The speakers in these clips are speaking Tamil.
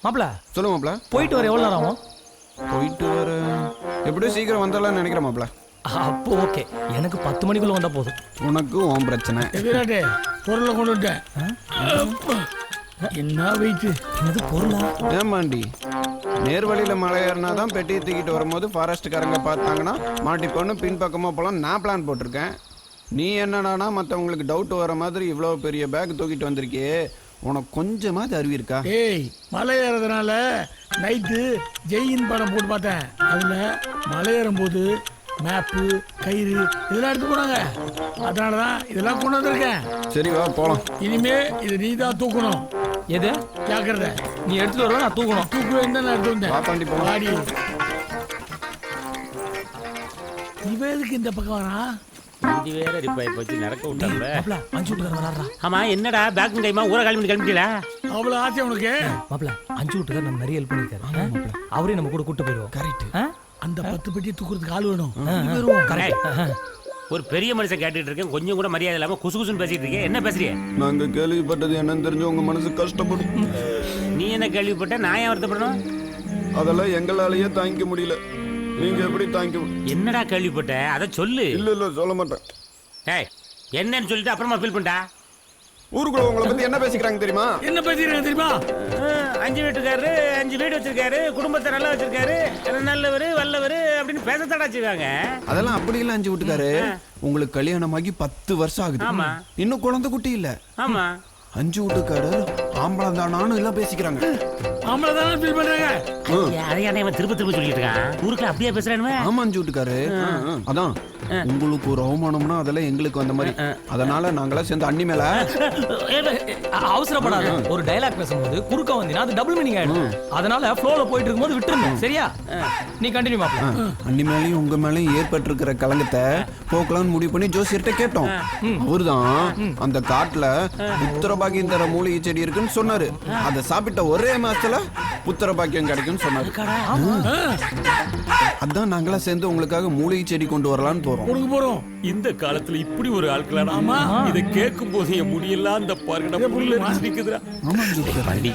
மாப்ள சொல்லுங்க மாப்ள. போயிட்டு வர எவ்வளவு நேரம் ஆகும்? போயிட்டு வர எப்படியும் சீக்கிரம் வந்துடலாம்னு நினைக்கிறேன் மாப்ள. அப்போ ஓகே, எனக்கு 10 மணிக்குள்ள வந்தா போதும். உனக்கு உன் பிரச்சனை. எதிராட்டே பொருளை கொண்டு விட்டேன். என்ன வெயிட்டு? என்னது பொருளா? ஏமாண்டி நேர் வழியில மலை ஏறினாதான் பெட்டியை தூக்கிட்டு வரும்போது ஃபாரஸ்ட்காரங்க பார்த்தாங்கன்னா மாட்டிக்கொண்டு பின்பக்கமாக போகலாம் நான் பிளான் போட்டிருக்கேன். நீ என்னடானா மற்றவங்களுக்கு டவுட் வர மாதிரி இவ்வளோ பெரிய பேக் தூக்கிட்டு வந்திருக்கியே, உனக்கு கொஞ்சமாவது அறிவு இருக்கா? ஏய், மலை ஏறதுனால நைட்டு ஜெயின் படம் போட்டு பார்த்தேன். அதில் மலை ஏறும்போது மேப்பு கயிறு இதெல்லாம் எடுத்து போனாங்க. அதனால தான் இதெல்லாம் கொண்டு வந்திருக்கேன். சரி வா போகலாம். இனிமே இது நீ தான் தூக்கணும். எது? ஜாக்கிரதை. நீ எடுத்துட்டு வரல, நான் தூக்கணும். தூக்குவேன் தான் நான் எடுத்து வந்தேன். பாப்பாண்டி போகலாம். ஆடி இவன் எதுக்கு இந்த பக்கம் வரா? வண்டி வேற ரிப்பேர் போச்சு, நடக்க விட்டாங்களே. மாப்ள 5 வீட்டுக்காரர் வராரா? ஆமா, என்னடா பேக்கும் கைமா ஊர கிளம்பிட்டீல? அவ்வளோ ஆசை உனக்கு? மாப்ள 5 வீட்டுக்காரர் நம்ம நிறைய ஹெல்ப் பண்ணிருக்காரு. அவரே நம்ம கூட கூட்டு போயிடுவோம். கரெக்ட். அந்த 10 பெட்டி தூக்குறதுக்கு ஆள் வேணும். ஒரு பெரிய மனுஷன் கேட்டுட்டு இருக்கேன், கொஞ்சம் கூட மரியாதை இல்லாம குசு குசுன்னு பேசிட்டு இருக்கேன். என்ன பேசுறீங்க? நாங்க கேள்விப்பட்டது என்னன்னு தெரிஞ்சு உங்க மனசு கஷ்டப்படும். நீ என்ன கேள்விப்பட்ட? நான் ஏன் வருத்தப்படணும்? அதெல்லாம் எங்களாலேயே தாங்கிக்க முடியல. நீங்க எப்படி தாங்கிக்க முடியும்? என்னடா கேள்விப்பட்ட? அதை சொல்லு. இல்ல சொல்ல மாட்டேன். ஏய், என்னன்னு சொல்லிட்டு அப்புறமா ஃபீல் பண்ணிட்டா. ஊருக்குள்ள உங்களை பத்தி என்ன பேசிக்கிறாங்க தெரியுமா? என்ன பேசுறீங்க தெரியுமா? 5 வீட்டுக்காரரு, 5 வீடு வச்சிருக்காரு, குடும்பத்தை நல்லா வச்சிருக்காரு, நல்லவரு வல்லவரு அப்படின்னு பேசத்தடா வச்சிருக்காங்க. அதெல்லாம் அப்படி இல்ல. 5 வீட்டுக்காரு உங்களுக்கு கல்யாணமாகி 10 வருஷம் ஆகுது. ஆமா. இன்னும் குழந்தை குட்டி இல்ல. ஆமா. 5 வீட்டுக்காரு ஆம்பளம் தானான்னு எல்லாம் பேசிக்கிறாங்க. ஆம்பளை தானே ஃபீல் பண்றாங்க. அதையான இவன் திரும்ப திரும்ப சொல்லிட்டு இருக்கான். ஊருக்குள்ள அப்படியே பேசுறானுவே. ஆமா 5 வீட்டுக்காரு. அதான் உங்களுக்கு ஒரு அவமானம்னா அதெல்லாம் எங்களுக்கு வந்த மாதிரி. அதனால நாங்களாம் சேர்ந்து அண்ணி மேல அவசரப்படாத. ஒரு டயலாக் பேசும்போது குறுக்க வந்தீனா அது டபுள் மீனிங் ஆயிடும். அதனால ஃப்ளோல போயிட்டு இருக்கும்போது விட்டுறணும். சரியா? நீ கண்டினியூ மாப்ள. அண்ணி மேலயும் உங்க மேலயும் ஏற்பட்டிருக்கிற கலங்கத்தை போக்கலாம்னு முடிவு பண்ணி ஜோசியர்கிட்ட கேட்டோம். அவர்தான் அந்த காட்டுல புத்திரபாக்கியம் தர மூலிகை செடி இருக்குன்னு சொன்னாரு. அதை சாப்பிட்ட ஒரே மாசத்துல புத்திரபாக்கியம் கிடைக்கும்னு சொன்னாரு. அதான் நாங்களா சேர்ந்து உங்களுக்காக மூலிகை செடி கொண்டு வரலான்னு போறோம். இந்த காலத்துல இப்படி ஒரு ஆட்களா? இத கேட்கும் போது என் முடியெல்லாம் அந்த பாருங்கடா புல்லரிச்சுக்குதுடா. வண்டி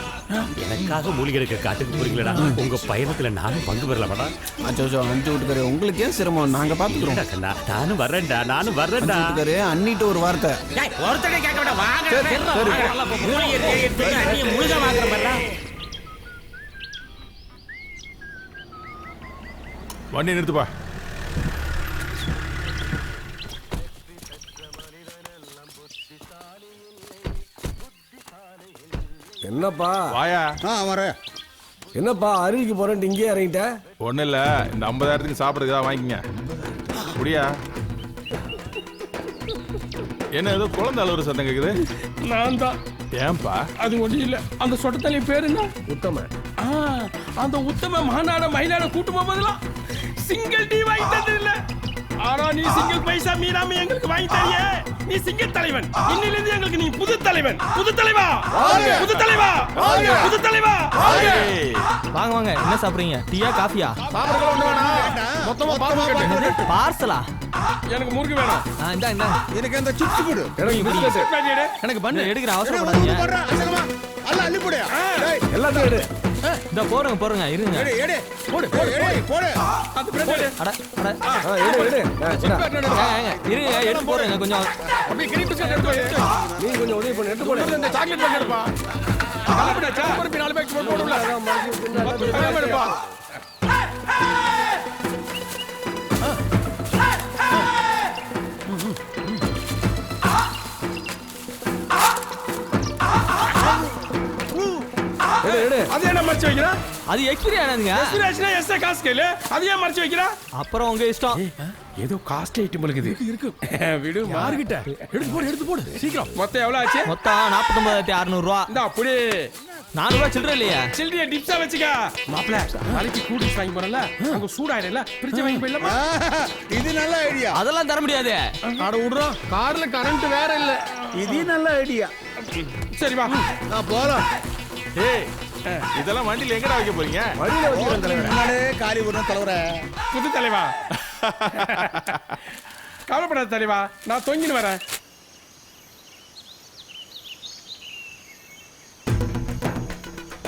எனக்காக மூலிகை எடுக்க காட்டுக்கு போறீங்களா? உங்க பயணத்துல நானும் பங்கு பெறலாமாடா? அச்சோ 5 வீட்டுக்காரு உங்களுக்கு ஏன் சிரமம்? நாங்க பாத்துக்கிறோம். நானும் வர்றேன்டா. 5 வீட்டுக்காரு அண்ணிட்ட ஒரு வார்த்தை. ஒருத்தனை கேட்க வேண்டாம். வாங்க மூலிகை எடுத்து அண்ணிய முழுக வாங்குற மாதிரிடா. வண்டி நிறுத்துப்பா. என்னப்பா வாயா. வரேன். என்னப்பா அருவிக்கு போறேன்ட்டு இங்கே இறங்கிட்ட? ஒன்றும் இல்லை, இந்த 50,000க்கு சாப்பிட்றதுக்கு தான் வாங்கிக்கங்க. முடியா? என்ன ஏதோ குழந்தை அழுவுற சத்தம் கேக்குது? நான் தான். ஏன்பா? அது ஒன்றும் இல்லை. அந்த சொட்டத்தலை பேரு என்ன? உத்தம. அந்த உத்தம மாநாட மயிலாட கூட்டு போகும்போதெல்லாம் சிங்கிள் டீ வாங்கி தந்தது இல்ல. ஆனா நீ சிங்கிள் பைசா மீறாம எங்களுக்கு வாங்கி தரியே. நீ சிங்கிள் தலைவன். இன்னிலிருந்து எங்களுக்கு நீ புது தலைவன். புது தலைவா, புது தலைவா, புது தலைவா. வாங்க வாங்க. என்ன சாப்பிடுறீங்க? டீயா காஃபியா? சாப்பிடுறது ஒண்ணு வேணாம். மொத்தமா பார்சல். பார்சலா? எனக்கு முறுக்கு வேணும். இந்தா. எனக்கு அந்த சிப்ஸ் கொடு. எனக்கு பண்ணு எடுக்கிற அவசரப்படாதீங்க. எல்லாத்தையும் எடு. இந்த போறங்க இருங்க. போடு. அந்த பிரெட் எடு. அட எடு. இருங்க எடுத்து போறேங்க கொஞ்சம். அப்படியே கிரீம் பிஸ்கட் எடுத்து வை. நீ கொஞ்சம் உதவி பண்ணு. எடுத்து போடு. இந்த சாக்லேட் பேக் எடுப்பா. கலப்பட சாக்லேட் 4 பேக் போடுல. 10 பேக் எடுப்பா. எடு. அது என்ன மறைச்சு வைக்கிறா? அது எக்ஸ்பிரி ஆனதுங்க. எக்ஸ்பிரேஷனா எஸ்ஸ காசு கேளு. அது ஏன் மறைச்சு வைக்கிறா? அப்புறம் உங்க இஷ்டம். ஏதோ காஸ்ட் ஐட்டம் இருக்கு. விடு மார்கிட்ட. எடுத்து போடு. சீக்கிரம். மொத்தம் எவ்வளவு ஆச்சு? மொத்தம் 49,600 ரூபா. இந்த அப்படி 4 ரூபா சில்லற இல்லையா? சில்லறைய டிப்ஸா வச்சுக்க. மாப்ள நாளைக்கு கூல் ட்ரிங்க்ஸ் வாங்கி போறல. அங்க சூடாயிரல. ஃப்ரிட்ஜ் வாங்கி போயிடலாமா? இது நல்ல ஐடியா. அதெல்லாம் தர முடியாது. ஆட விடுறா. கார்ல கரண்ட் வேற இல்ல. இது நல்ல ஐடியா. சரி வா. நான் போறேன். ஏய், இதெல்லாம் வண்டியில எங்கடா வைக்க போறீங்க? வழியில வச்சுக்கிறேன் தலைவரே. முன்னாலே காலி விடுறேன் தலைவரே. புது தலைவா. கவலைப்படாத தலைவா. நான் தொங்கின்னு வரேன்.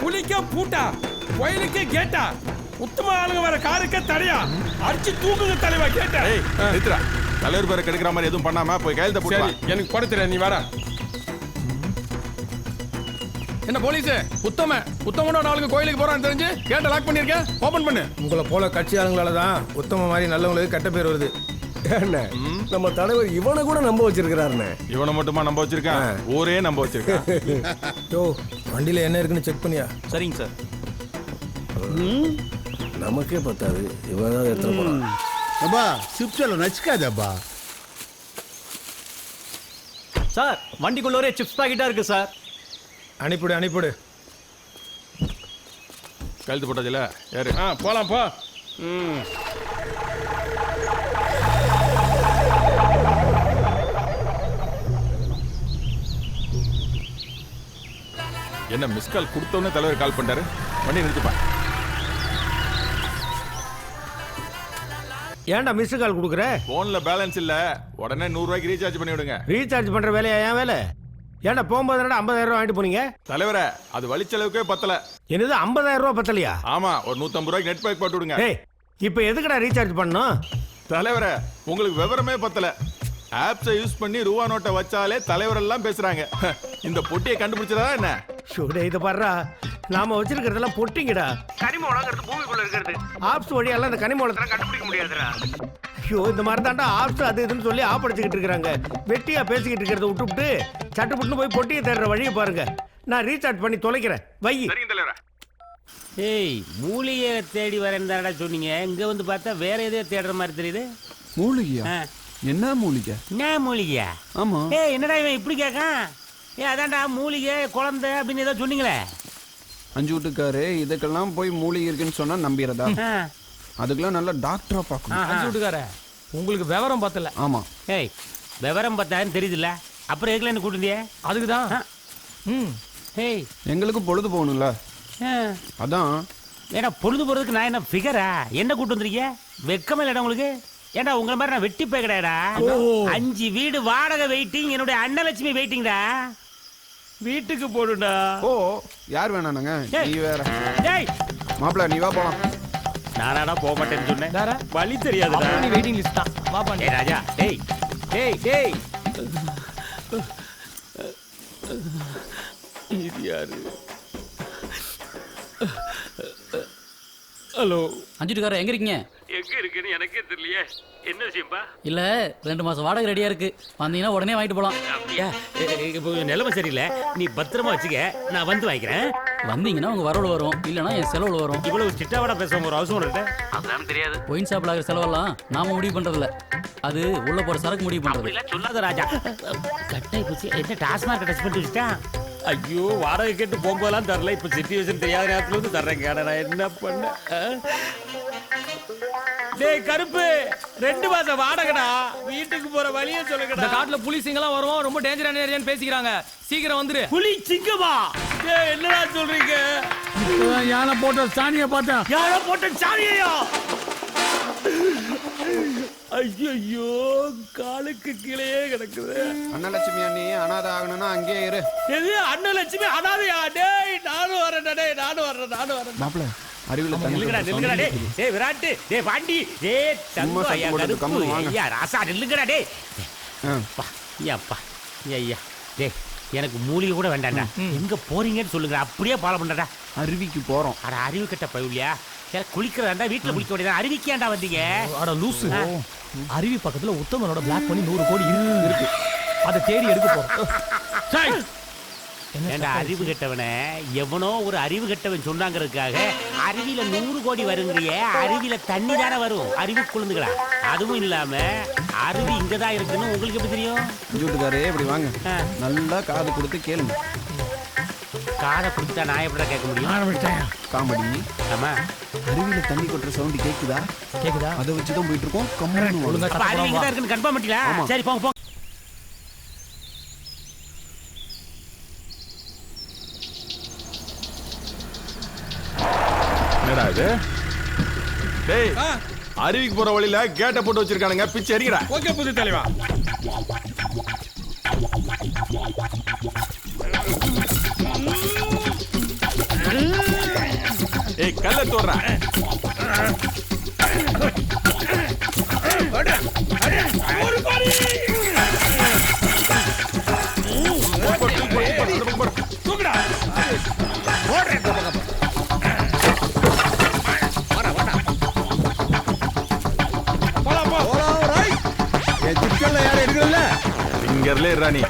புலிக்கே பூட்டா கோயிலுக்கே கேட்டா உத்தம ஆளுங்க வர காருக்கே தடையா அடிச்சு தூக்குங்க தலைவா கேட்டேன். ஏய் நித்ரா தலைவர் பேரை கெடுக்கிற மாதிரி எதுவும் பண்ணாம போய் கையெழுத்த போட்டு வா. சரி எனக்கு போட தெரியாது, நீ வாடா. என்ன போலீஸ் உத்தமனோட ஆளுங்க கோயிலுக்கு போறான்னு தெரிஞ்சு கேட்ட லாக் பண்ணிருக்கேன், ஓபன் பண்ணு. உங்களை போல கட்சி ஆளுங்களால தான் உத்தம மாதிரி நல்லவங்களுக்கு கெட்ட பேர் வருது. என்ன நம்ம தலைவர் இவனை கூட நம்ப வச்சிருக்கிறாருண்ணே. இவனை மட்டுமா நம்ப வச்சிருக்கான், ஊரே நம்ப வச்சிருக்கான். யோ வண்டியில என்ன இருக்குன்னு செக் பண்ணியா? சரிங்க சார். நமக்கே பத்தாது, இவன் தான் எடுத்துட்டு போறான். அப்பா சிப்ஸ்ல நச்சுக்காதப்பா. சார் வண்டிக்குள்ள ஒரே சிப்ஸ் பாக்கெட்டா இருக்கு சார். அனுப்பிடு. கையெழுத்து போட்டாச்சுல யாரு? போலாம் போ. என்ன மிஸ் கால் கொடுத்தோன்னே தலைவர் கால் பண்ணிட்டாரு. வண்டி நிறுத்துப்பா. ஏன்டா மிஸ் கால் கொடுக்குற? போன்ல பேலன்ஸ் இல்ல, உடனே 100 ரூபாய்க்கு ரீசார்ஜ் பண்ணி விடுங்க. ரீசார்ஜ் பண்ற வேலையா என் வேலை? ஏன்டா போகும்போது 50,000 ரூபாய் வாங்கிட்டு போனீங்க? தலைவரே அது வழிச்செலவுக்கே பத்தல. என்னது 50,000 ரூபாய் பத்தலையா? ஆமா ஒரு 150 ரூபாய்க்கு நெட் பேக் போட்டு விடுங்க. ஏய் இப்போ எதுக்குடா ரீசார்ஜ் பண்ணணும்? தலைவரே உங்களுக்கு விவரமே பத்தல. ஆப்ஸை யூஸ் பண்ணி ரூபா நோட்டை வச்சாலே தலைவர் எல்லாம் பேசுறாங்க. இந்த பொட்டியை கண்டுபிடிச்சதா என்ன? ஷூடே இதை பாடுறா, நாம வச்சிருக்கிறதெல்லாம் பொட்டிங்கடா. கனிம வளங்கிறது பூமிக்குள்ள இருக்கிறது. ஆப்ஸ் வழியெல்லாம் இந்த கனிம வளத்தெல்லாம் கண்டுபிடிக்க முடியாதுடா. ஐயோ இந்த மாதிரி தாண்டா ஆப்ஸ் அது இதுன்னு சொல்லி ஆப்படிச்சுக்கிட்டு இருக்கிறாங்க. வெட்டியா பேசிக்கிட்டு இருக்கிறத விட்டுவிட்டு சட்டுப்புட்டுன்னு போய் பொட்டியை தேடுற வழியை பாருங்க. நான் ரீசார்ஜ் பண்ணி தொலைக்கிறேன், வை. ஏய் மூலிகை தேடி வரேன்னு தானடா சொன்னீங்க, இங்க வந்து பார்த்தா வேற எதையோ தேடுற மாதிரி தெரியுது. மூலிகையா? ஆ. என்ன மூலிகை? என்ன மூலிகையா? ஆமா. ஏய் என்னடா இவன் இப்படி கேட்கான்? அதான்டா மூலிகை குழந்தை அப்படின்னு ஏதோ சொன்னீங்களே. அஞ்சு வீட்டுக்காரு இதுக்கெல்லாம் போய் மூலிகை இருக்குன்னு சொன்னா நம்பிடுறதா? அதுக்கெல்லாம் நல்ல டாக்டரா பார்க்கணும். அஞ்சு வீட்டுக்கார உங்களுக்கு விவரம் பத்தல. ஆமா. ஏய் விவரம் பார்த்தான்னு தெரியுதுல்ல, அப்புறம் எதுக்குல என்ன கூட்டியே? அதுக்கு தான். ஏய் எங்களுக்கு பொழுது போகணும்ல, அதான். ஏன்னா பொழுது போறதுக்கு நான் என்ன ஃபிகரா? என்ன கூட்டு வந்திருக்கீங்க? வெக்கமே இல்லடா உங்களுக்கு? ஏண்டா உங்களை மாதிரி நான் வெட்டி போய் கிடையாடா. 5 வீடு வாடகை வெயிட்டிங், என்னுடைய அன்னலட்சுமி வெயிட்டிங்டா. வீட்டுக்கு போடுடா. ஓ யார் வேணானுங்க, நீ வேற. டேய் மாப்பிள்ள நீ வா போலாம். நானாடா போக மாட்டேன்னு சொன்னேன், வேற வழி தெரியாதுடா. நீ வெயிட்டிங் லிஸ்ட் தான். வாப்பா நீ. டேய் ராஜா, டேய் டேய் டேய். இது யாரு? ஹலோ அஞ்சுட்டுக்காரர் எங்க இருக்கீங்க? எங்க இருக்குன்னு எனக்கே தெரியலையே. என்ன விஷயம்பா? இல்ல 2 மாசம் வாடகை ரெடியா இருக்கு, வந்தீங்கன்னா உடனே வாங்கிட்டு போலாம். அப்படியா? இப்போ நிலைமை சரியில்லை, நீ பத்திரமா வச்சுக்க, நான் வந்து வாங்கிக்கிறேன். வந்தீங்கன்னா உங்க வரவுல வரும், இல்லனா என் செலவுல வரும். இவ்வளவு ஸ்ட்ரிக்டாவோட பேசுவோம் ஒரு அவசரம் இல்ல. அதெல்லாம் தெரியாது. ஒயின் ஷாப்ல ஆகிற செலவெல்லாம் நாம முடிவு பண்றது இல்ல, அது உள்ள போற சரக்கு முடிவு பண்றது. அப்படிலாம் சொல்லாத ராஜா. கட்டை பூச்சி என்ன டாஸ்மார்க் டச் பண்ணி வச்சுட்டான். ஐயோ வாடகை கேட்டு போகும்போதெல்லாம் தரல, இப்ப சிச்சுவேஷன் தெரியாத நேரத்துல வந்து தர்றேன். நான் என்ன பண்ண? டேய் கருப்பு, 2 மாசம் வாடகைடா, வீட்டுக்கு போற வழியே இந்த சொல்லுங்கடா. காட்டுல புலி சிங்கலாம் வரும், ரொம்ப டேஞ்சரான ஏரியான்னு பேசிக்கிறாங்க. சீக்கிரம் வந்துரு. புலி சிங்கமா? டேய் என்னடா சொல்றீங்க? யானை போட்ட சாணியை பார்த்தேன். யாரோ போட்ட சாணியா? ஐயோ காலுக்கு கீழே கிடக்குது. அன்னலட்சுமி அண்ணி அனாதை ஆகணும்னா அங்கேயே இரு. எது அன்னலட்சுமி அனாதையா? டேய் நானும் வரேன், டேய் நானும் வரேன். மாப்பிள்ள அறிவில தண்ணி நில்லுங்கடா நில்லுங்கடா டேய். டேய் விராட்டு, டேய் பாண்டி, டேய் சும்மா தங்கம், சத்தம் ஐயா போட்டுட்டு கருப்பு, கம்முனு வாங்க. ஐயா ராசா நில்லுங்கடா டேய். ஆ. அப்பா ஐயாப்பா ஐயா டேய் எனக்கு மூலிகை கூட வேண்டாம்டா. எங்க போறீங்கன்னு சொல்லுங்க, அப்படியே ஃபாலோ பண்றடா. அருவிக்கு போறோம். அட அறிவு கட்ட பையலியா? குளிக்கிறதா வீட்டுல குளிக்க வேண்டியதா? அருவிக்காண்டா வந்தீங்க? அட லூசு. அருவி பக்கத்துல உத்தமனோட பிளாக் பண்ணி 100 கோடி இருக்கு, அதை தேடி எடுக்க போறோம். ஏண்டா அறிவு கெட்டவனே, எவனோ ஒரு அறிவு கெட்டவன் சொன்னாங்கிறதுக்காக அருவியில 100 கோடி வருங்கிறிய? அருவியில தண்ணி தானே வரும், அருவி குளிந்துங்களா? அதுவும் இல்லாம அருவி இங்கதான் இருக்குன்னு உங்களுக்கு எப்படி தெரியும்? வீட்டுக்காரே இப்படி வாங்க, நல்லா காது கொடுத்து கேளுங்க. காதை கொடுத்தா நான் எப்படி கேட்க முடியும்? காமெடி. ஆமா அருவியில தண்ணி கொட்டுற சவுண்ட் கேக்குதா? கேக்குதா? அதை வச்சுதான் போயிட்டு இருக்கோம். கம்முனு ஒழுங்கா அப்ப அருவி இங்கதான் இருக்குன்னு கன்ஃபார்ம் பண்ணிட்டீங்களா? சரி போங்க போங்க. என்னடா இது? டேய் அருவிக்கு போற வழியில கேட்ட போட்டு வச்சிருக்கானுங்க, பிச்சு எறிங்கடா. ஓகே புது தலைவா. ஏய் கல்ல தோறா. ஒரு பாரி தூக்குடா. போலாம் போ. என் சிப்ஸ்ல யாரும் எடுக்கல. இங்கர்ல ராணி.